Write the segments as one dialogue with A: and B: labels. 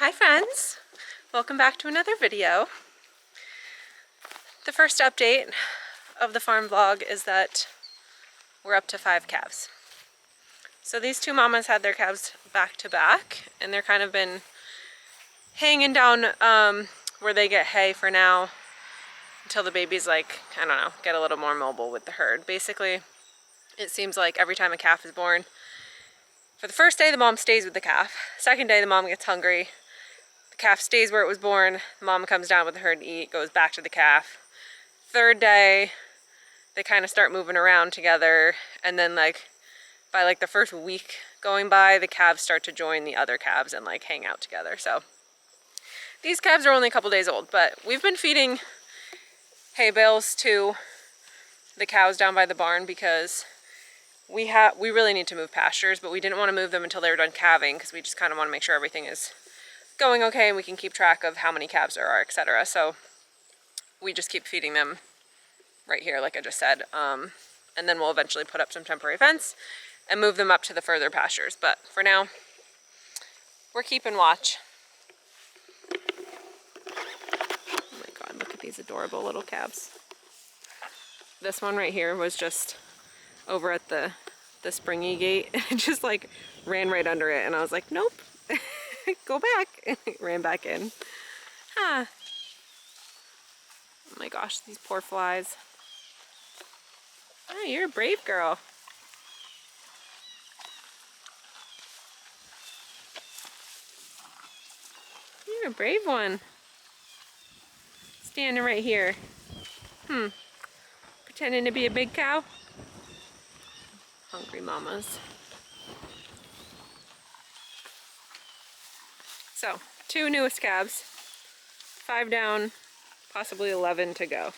A: Hi friends, welcome back to another video. The first update of the farm vlog is that we're up to 5 calves. So these two mamas had their calves back to back and they're kind of been hanging down where they get hay for now until the babies, like, I don't know, get a little more mobile with the herd. Basically, it seems like every time a calf is born, for the first day the mom stays with the calf, second day the mom gets hungry, the calf stays where it was born, the mom comes down with the herd to eat, goes back to the calf. Third day, they kind of start moving around together, and then by the first week going by, the calves start to join the other calves and like hang out together. So these calves are only a couple days old, but we've been feeding hay bales to the cows down by the barn because we really need to move pastures, but we didn't want to move them until they were done calving because we just kind of want to make sure everything is going okay and we can keep track of how many calves there are, etc. So we just keep feeding them right here, like I just said, and then we'll eventually put up some temporary fence and move them up to the further pastures. But for now, we're keeping watch. Oh my god, look at these adorable little calves. This one right here was just over at the springy gate and just like ran right under it, and I was like, nope, go back, and it ran back in. Oh my gosh, these poor flies. Oh, you're a brave girl. You're a brave one. Standing right here. Pretending to be a big cow. Hungry mamas. So, 2 newest calves. 5 down, possibly 11 to go.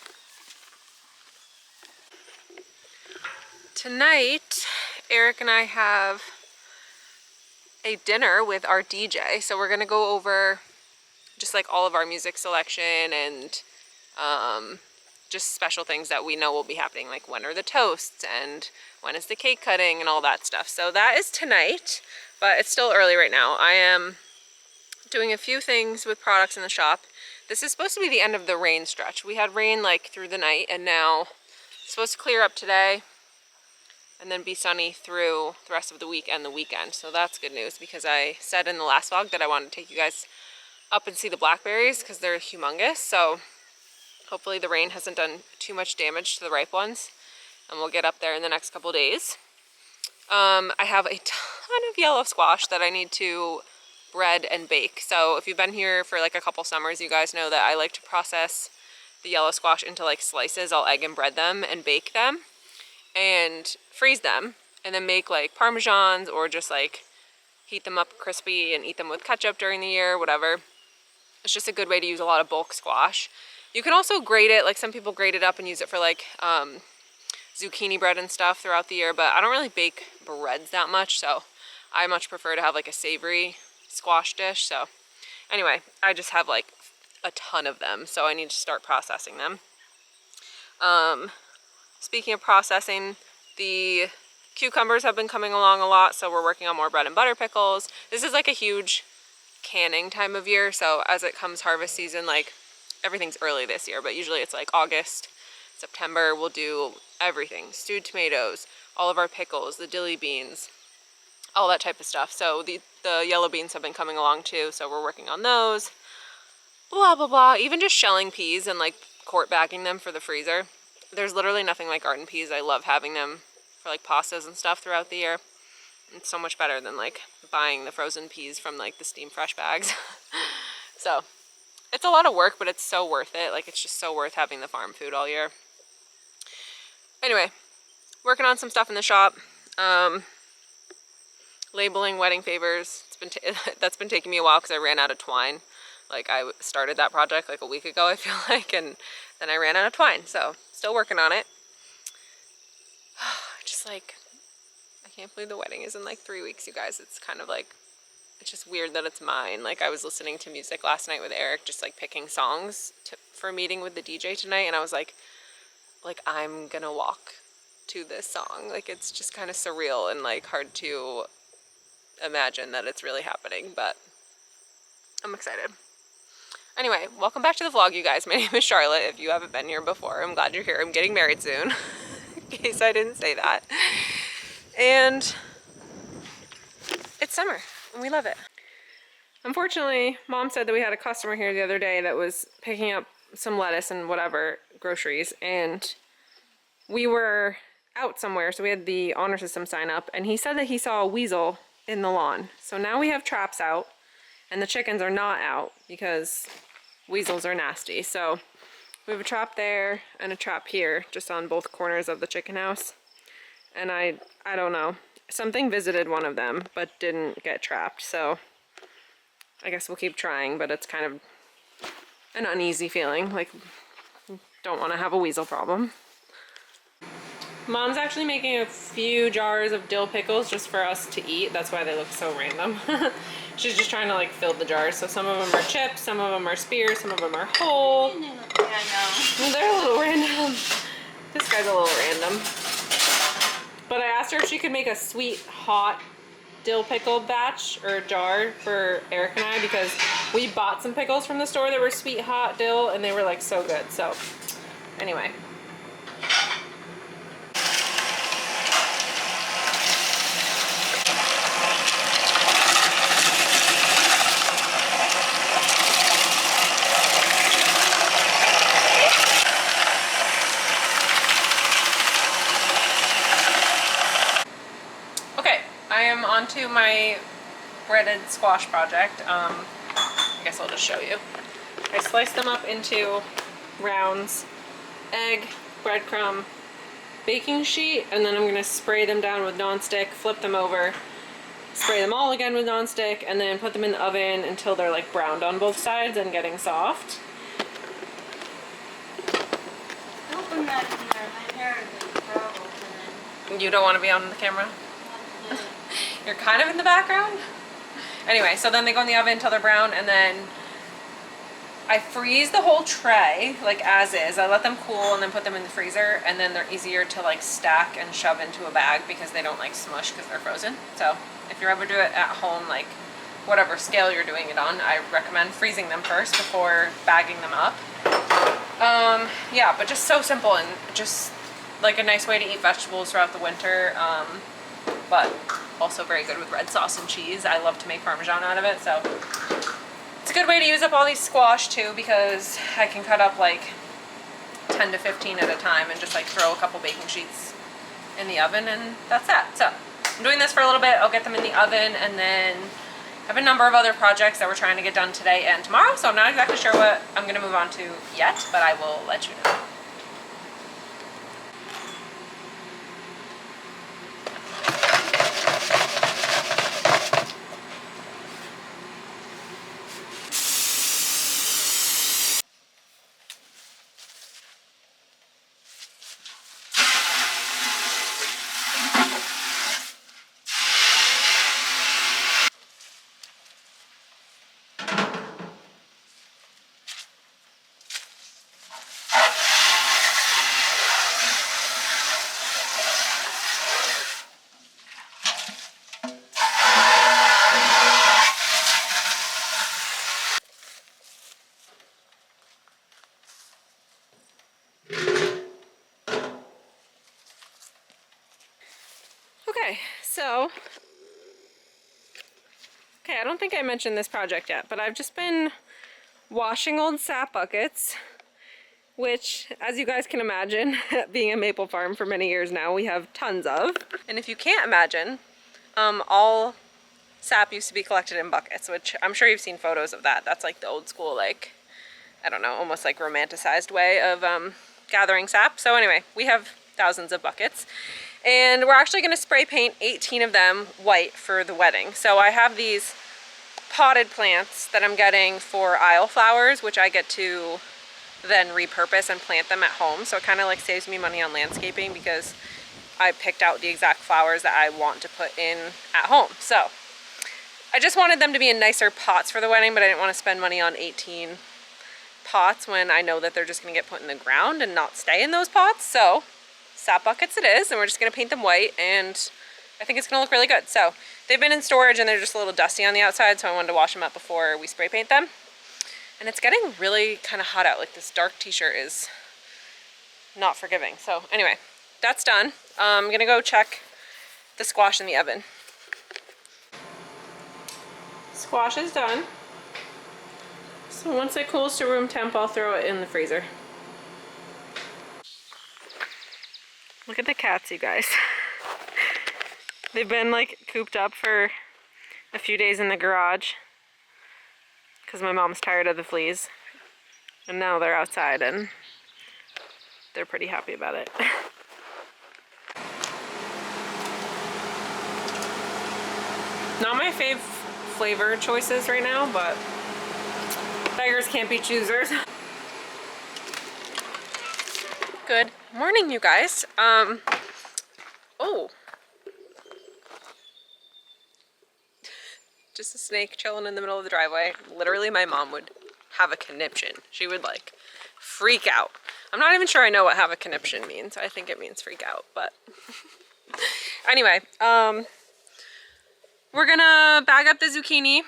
A: Tonight, Eric and I have a dinner with our DJ. So we're gonna go over just like all of our music selection and just special things that we know will be happening, like when are the toasts and when is the cake cutting and all that stuff. So that is tonight, but it's still early right now. I am doing a few things with products in the shop. This is supposed to be the end of the rain stretch. We had rain like through the night, and now it's supposed to clear up today and then be sunny through the rest of the week and the weekend. So that's good news, because I said in the last vlog that I wanted to take you guys up and see the blackberries because they're humongous. So hopefully the rain hasn't done too much damage to the ripe ones, and we'll get up there in the next couple days. I have a ton of yellow squash that I need to bread and bake. So if you've been here for like a couple summers, you guys know that I like to process the yellow squash into like slices. I'll egg and bread them and bake them and freeze them, and then make like parmesans or just like heat them up crispy and eat them with ketchup during the year, whatever. It's just a good way to use a lot of bulk squash. You can also grate it, like some people grate it up and use it for like zucchini bread and stuff throughout the year, but I don't really bake breads that much, so I much prefer to have like a savory squash dish. So anyway, I just have like a ton of them, so I need to start processing them. Speaking of processing, the cucumbers have been coming along a lot, so we're working on more bread and butter pickles. This is like a huge canning time of year, so as it comes harvest season, like everything's early this year, but usually it's like August, September, we'll do everything. Stewed tomatoes, all of our pickles, the dilly beans, all that type of stuff. So the yellow beans have been coming along too, so we're working on those. Blah, blah, blah. Even just shelling peas and like quart bagging them for the freezer. There's literally nothing like garden peas. I love having them for like pastas and stuff throughout the year. It's so much better than like buying the frozen peas from like the Steam Fresh bags. So it's a lot of work, but it's so worth it. Like, it's just so worth having the farm food all year. Anyway, working on some stuff in the shop. Labeling wedding favors. That's been taking me a while because I ran out of twine. Like, I started that project like a week ago, I feel like, and then I ran out of twine. So still working on it. Just like, I can't believe the wedding is in like 3 weeks, you guys. It's kind of like, it's just weird that it's mine. Like, I was listening to music last night with Eric, just like picking songs for a meeting with the DJ tonight, and I was like I'm gonna walk to this song. Like, it's just kind of surreal and like hard to imagine that it's really happening, but I'm excited. Anyway, welcome back to the vlog, you guys. My name is Charlotte, if you haven't been here before. I'm glad you're here. I'm getting married soon, in case I didn't say that. And it's summer, and we love it. Unfortunately, Mom said that we had a customer here the other day that was picking up some lettuce and whatever, groceries, and we were out somewhere, so we had the honor system sign up, and he said that he saw a weasel in the lawn. So now we have traps out, and the chickens are not out because weasels are nasty. So we have a trap there and a trap here, just on both corners of the chicken house. And I don't know. Something visited one of them, but didn't get trapped. So I guess we'll keep trying, but it's kind of an uneasy feeling. Like, don't want to have a weasel problem. Mom's actually making a few jars of dill pickles just for us to eat. That's why they look so random. She's just trying to like fill the jars. So some of them are chips, some of them are spears, some of them are whole.
B: Yeah, I
A: Well, they're a little random. This guy's a little random. But I asked her if she could make a sweet, hot dill pickle batch or jar for Eric and I, because we bought some pickles from the store that were sweet, hot dill, and they were like so good. So anyway. Onto my breaded squash project. I guess I'll just show you. I sliced them up into rounds, egg, breadcrumb, baking sheet, and then I'm going to spray them down with nonstick, flip them over, spray them all again with nonstick, and then put them in the oven until they're like browned on both sides and getting soft.
B: Open that in there. My hair is horrible today.
A: You don't want to be on the camera?
B: Yeah.
A: You're kind of in the background. Anyway, so then they go in the oven until they're brown, and then I freeze the whole tray like as is. I let them cool and then put them in the freezer, and then they're easier to like stack and shove into a bag because they don't like smush because they're frozen. So if you ever do it at home, like whatever scale you're doing it on, I recommend freezing them first before bagging them up. Yeah, but just so simple and just like a nice way to eat vegetables throughout the winter. But also very good with red sauce and cheese. I love to make Parmesan out of it, so it's a good way to use up all these squash too, because I can cut up like 10 to 15 at a time and just like throw a couple baking sheets in the oven, and that's that. So I'm doing this for a little bit. I'll get them in the oven, and then I have a number of other projects that we're trying to get done today and tomorrow, so I'm not exactly sure what I'm going to move on to yet, but I will let you know. Okay, so, I don't think I mentioned this project yet, but I've just been washing old sap buckets, which, as you guys can imagine, being a maple farm for many years now, we have tons of. And if you can't imagine, all sap used to be collected in buckets, which I'm sure you've seen photos of that. That's like the old school, like, I don't know, almost like romanticized way of gathering sap. So anyway, we have thousands of buckets. And we're actually going to spray paint 18 of them white for the wedding. So I have these potted plants that I'm getting for aisle flowers, which I get to then repurpose and plant them at home. So it kind of like saves me money on landscaping because I picked out the exact flowers that I want to put in at home. So I just wanted them to be in nicer pots for the wedding, but I didn't want to spend money on 18 pots when I know that they're just going to get put in the ground and not stay in those pots. So sap buckets it is, and we're just going to paint them white, and I think it's gonna look really good. So they've been in storage and they're just a little dusty on the outside, so I wanted to wash them up before we spray paint them. And it's getting really kind of hot out. Like this dark t-shirt is not forgiving. So anyway, that's done. I'm gonna go check the squash in the oven. Squash is done. So once it cools to room temp, I'll throw it in the freezer. Look at the cats, you guys. They've been like cooped up for a few days in the garage because my mom's tired of the fleas. And now they're outside and they're pretty happy about it. Not my flavor choices right now, but beggars can't be choosers. Good morning, you guys. Oh. Just a snake chilling in the middle of the driveway. Literally, my mom would have a conniption. She would like freak out. I'm not even sure I know what have a conniption means. I think it means freak out, but anyway, we're gonna bag up the zucchini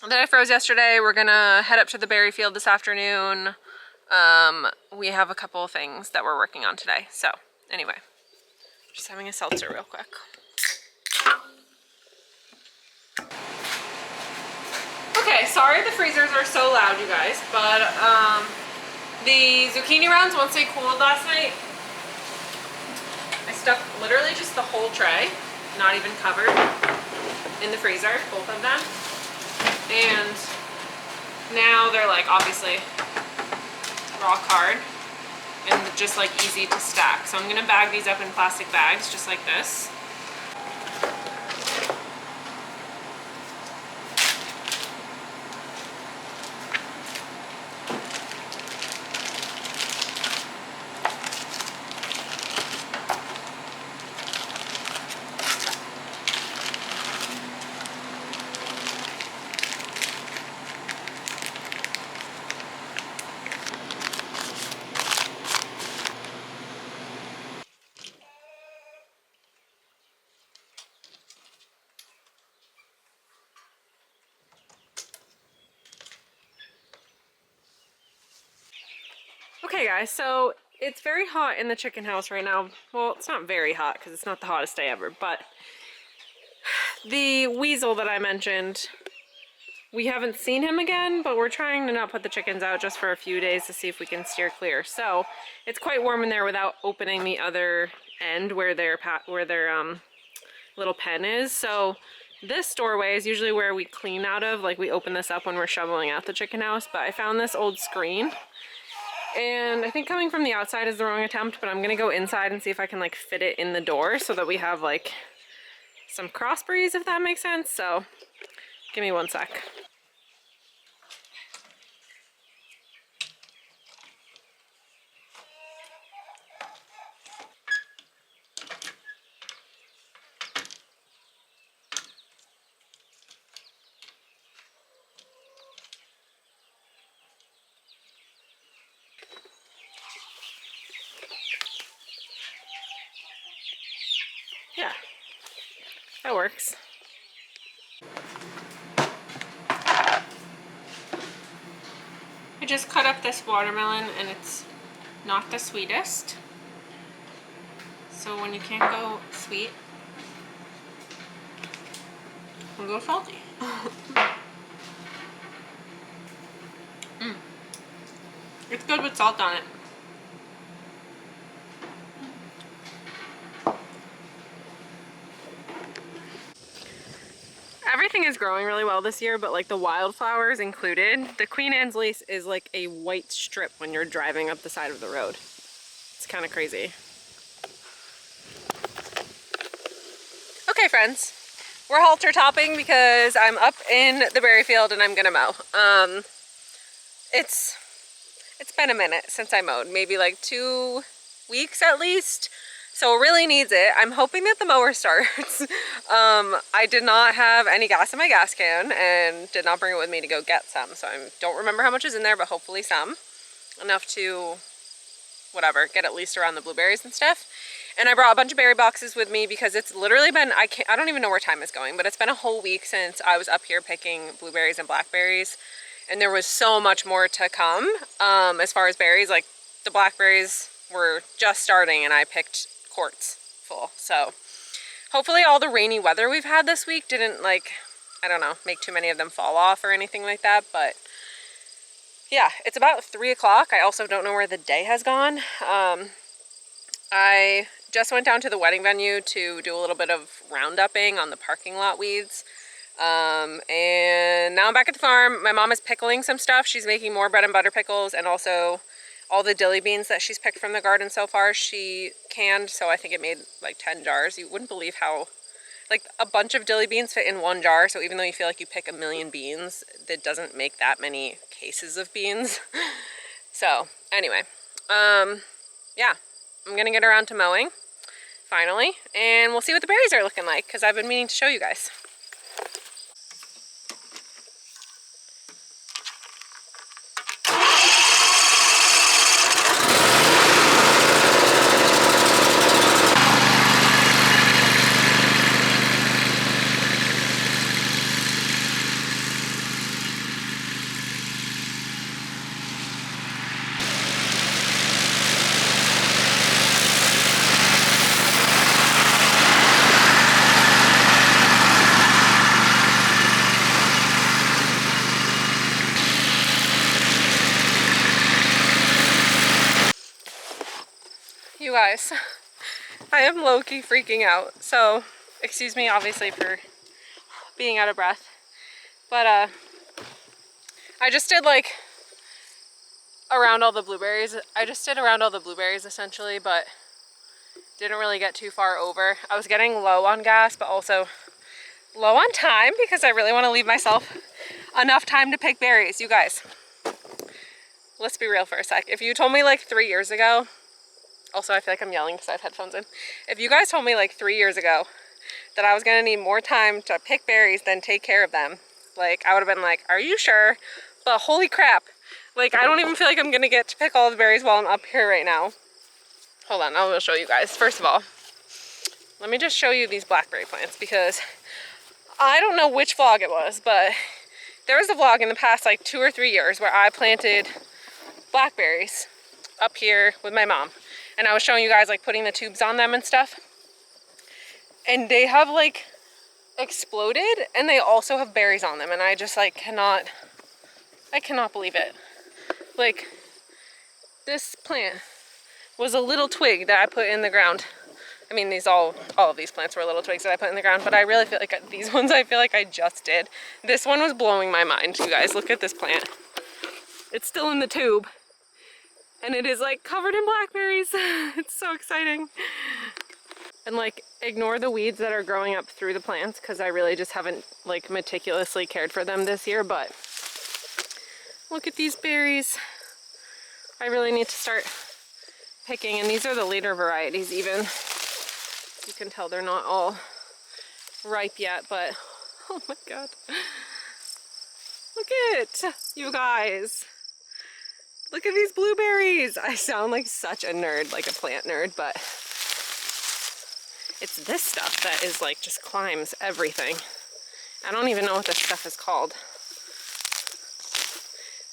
A: that I froze yesterday. We're gonna head up to the berry field this afternoon. We have a couple of things that we're working on today. So anyway, just having a seltzer real quick. Okay, sorry the freezers are so loud, you guys, but the zucchini rounds, once they cooled last night, I stuck literally just the whole tray, not even covered, in the freezer, both of them. And now they're like obviously rock hard and just like easy to stack. So I'm gonna bag these up in plastic bags just like this. Okay guys, so it's very hot in the chicken house right now. Well, it's not very hot because it's not the hottest day ever, but the weasel that I mentioned, we haven't seen him again, but we're trying to not put the chickens out just for a few days to see if we can steer clear. So it's quite warm in there without opening the other end where their little pen is. So this doorway is usually where we clean out of, like we open this up when we're shoveling out the chicken house, but I found this old screen. And I think coming from the outside is the wrong attempt, but I'm gonna go inside and see if I can like fit it in the door so that we have like some cross breeze, if that makes sense. So give me one sec. Yeah, that works. I just cut up this watermelon and it's not the sweetest. So when you can't go sweet, we'll go salty. It's good with salt on it. Everything is growing really well this year, but like the wildflowers included. The Queen Anne's lace is like a white strip when you're driving up the side of the road. It's kind of crazy. Okay friends, we're halter topping because I'm up in the berry field and I'm gonna mow. It's been a minute since I mowed, maybe like 2 weeks at least. So it really needs it. I'm hoping that the mower starts. I did not have any gas in my gas can and did not bring it with me to go get some. So I don't remember how much is in there, but hopefully some. Enough to, whatever, get at least around the blueberries and stuff. And I brought a bunch of berry boxes with me because it's literally been, I don't even know where time is going, but it's been a whole week since I was up here picking blueberries and blackberries. And there was so much more to come as far as berries. Like the blackberries were just starting and I picked quarts full. So hopefully all the rainy weather we've had this week didn't, like, I don't know, make too many of them fall off or anything like that. But yeah, it's about 3 o'clock. I also don't know where the day has gone. I just went down to the wedding venue to do a little bit of roundupping on the parking lot weeds. And now I'm back at the farm. My mom is pickling some stuff. She's making more bread and butter pickles, and also all the dilly beans that she's picked from the garden so far she canned. So I think it made like 10 jars. You wouldn't believe how, like, a bunch of dilly beans fit in one jar. So even though you feel like you pick a million beans, that doesn't make that many cases of beans. So anyway, yeah, I'm gonna get around to mowing finally, and we'll see what the berries are looking like because I've been meaning to show you guys. You guys, I am low-key freaking out, so excuse me obviously for being out of breath, but I just did like around all the blueberries. I just did around all the blueberries essentially, but didn't really get too far over. I was getting low on gas, but also low on time because I really want to leave myself enough time to pick berries. You guys, let's be real for a sec. If you told me like 3 years ago, also I feel like I'm yelling because I have headphones in. If you guys told me like 3 years ago that I was gonna need more time to pick berries than take care of them, like I would have been like, are you sure? But holy crap, like I don't even feel like I'm gonna get to pick all the berries while I'm up here right now. Hold on, I'll show you guys. First of all, let me just show you these blackberry plants because I don't know which vlog it was, but there was a vlog in the past like 2 or 3 years where I planted blackberries up here with my mom. And I was showing you guys like putting the tubes on them and stuff. And they have like exploded, and they also have berries on them. And I just like cannot believe it. Like this plant was a little twig that I put in the ground. I mean, all of these plants were little twigs that I put in the ground, but I really feel like these ones I feel like I just did. This one was blowing my mind, you guys. Look at this plant. It's still in the tube. And it is like covered in blackberries. It's so exciting. And like ignore the weeds that are growing up through the plants because I really just haven't like meticulously cared for them this year, but look at these berries. I really need to start picking, and these are the later varieties even. You can tell they're not all ripe yet, but oh my god. Look at it, you guys. Look at these blueberries. I sound like such a nerd, like a plant nerd, but it's this stuff that is like just climbs everything. I don't even know what this stuff is called.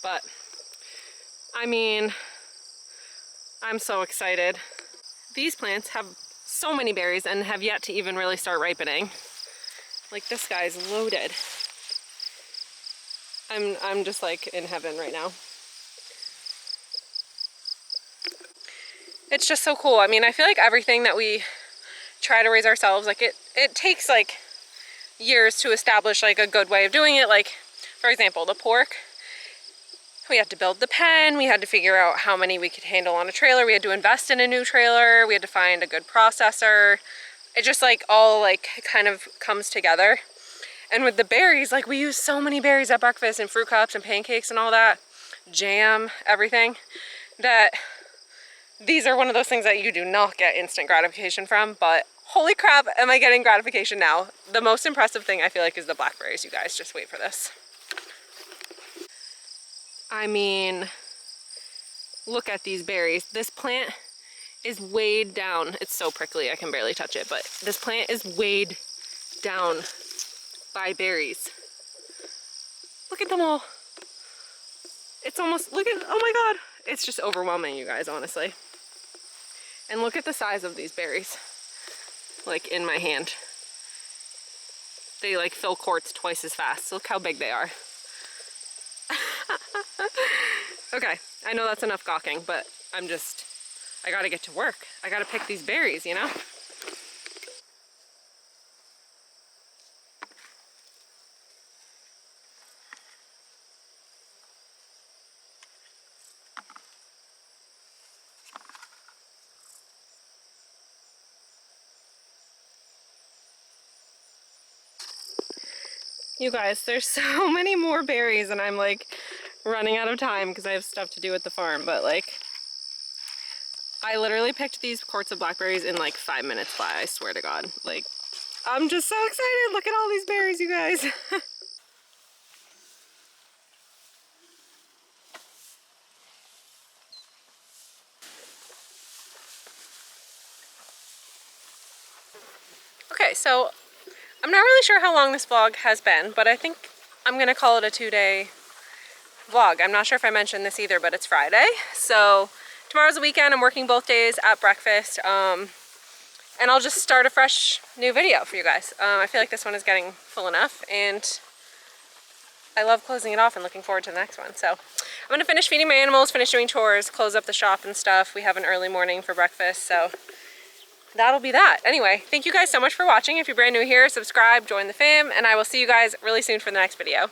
A: But I mean, I'm so excited. These plants have so many berries and have yet to even really start ripening. Like this guy's loaded. I'm just like in heaven right now. It's just so cool. I mean, I feel like everything that we try to raise ourselves, like it takes like years to establish like a good way of doing it. Like for example, the pork, we had to build the pen, we had to figure out how many we could handle on a trailer, we had to invest in a new trailer, we had to find a good processor. It just like all like kind of comes together. And with the berries, like we use so many berries at breakfast and fruit cups and pancakes and all that, jam, everything, that these are one of those things that you do not get instant gratification from, but holy crap, am I getting gratification now. The most impressive thing I feel like is the blackberries, you guys. Just wait for this. I mean, look at these berries. This plant is weighed down. It's so prickly, I can barely touch it, but this plant is weighed down by berries. Look at them all. It's almost, look at, oh my God. It's just overwhelming, you guys, honestly. And look at the size of these berries, like in my hand. They like fill quarts twice as fast. Look how big they are. Okay, I know that's enough gawking, but I gotta get to work. I gotta pick these berries, you know? You guys, there's so many more berries and I'm like running out of time because I have stuff to do at the farm, but like I literally picked these quarts of blackberries in like 5 minutes flat, I swear to God. Like, I'm just so excited. Look at all these berries, you guys. Okay, so I'm not really sure how long this vlog has been, but I think I'm gonna call it a 2-day vlog. I'm not sure if I mentioned this either, but it's Friday. So tomorrow's the weekend. I'm working both days at breakfast. And I'll just start a fresh new video for you guys. I feel like this one is getting full enough and I love closing it off and looking forward to the next one. So I'm gonna finish feeding my animals, finish doing chores, close up the shop and stuff. We have an early morning for breakfast, so that'll be that. Anyway, thank you guys so much for watching. If you're brand new here, subscribe, join the fam, and I will see you guys really soon for the next video.